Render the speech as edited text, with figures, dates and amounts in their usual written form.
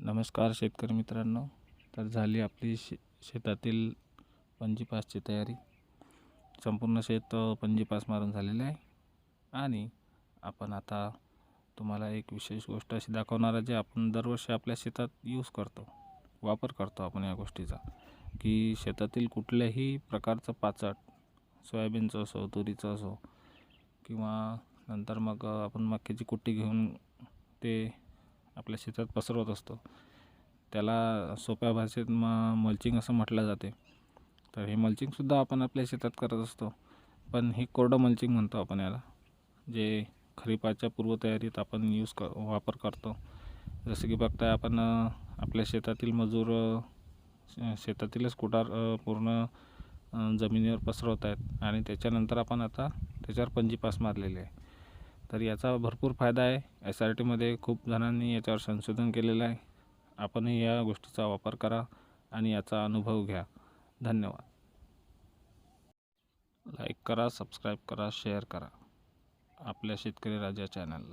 नमस्कार शेतकरी मित्रांनो. तर झाली आपली शेतातील पंजीपासची तयारी. संपूर्ण शेत पंजीपास मारून झालेले आहे आणि आपण आता तुम्हाला एक विशेष गोष्ट अशी दाखवणार आहे जे आपण दरवर्षी आपल्या शेतात वापर करतो आपण या गोष्टीचा, की शेतातील कुठल्याही प्रकारचं पाचट, सोयाबीनचं असो, तुरीचं असो किंवा नंतर मग आपण मक्याची कुट्टी घेऊन ते आपल्या शेतात पसरवत असतो. त्याला सोप्या भाषेत मल्चिंग असं म्हटलं जाते. तर हे मल्चिंगसुद्धा आपण आपल्या शेतात करत असतो, पण हे कोरडं मल्चिंग म्हणतो आपण याला, जे खरीपाच्या पूर्वतयारीत आपण वापर करतो. जसं की बघताय आपण आपल्या शेतातील मजूर शेतातीलच कुटार पूर्ण जमिनीवर पसरवत आहेत आणि त्याच्यानंतर आपण आता त्याच्यावर पंजीपास मारलेले आहे. तर याचा भरपूर फायदा आहे. SRTमध्ये खूप जणांनी याच्यावर संशोधन केलेलं आहे. आपणही या गोष्टीचा वापर करा आणि याचा अनुभव घ्या. धन्यवाद. लाईक करा, सबस्क्राईब करा, शेअर करा आपल्या शेतकरी राजा चॅनलला.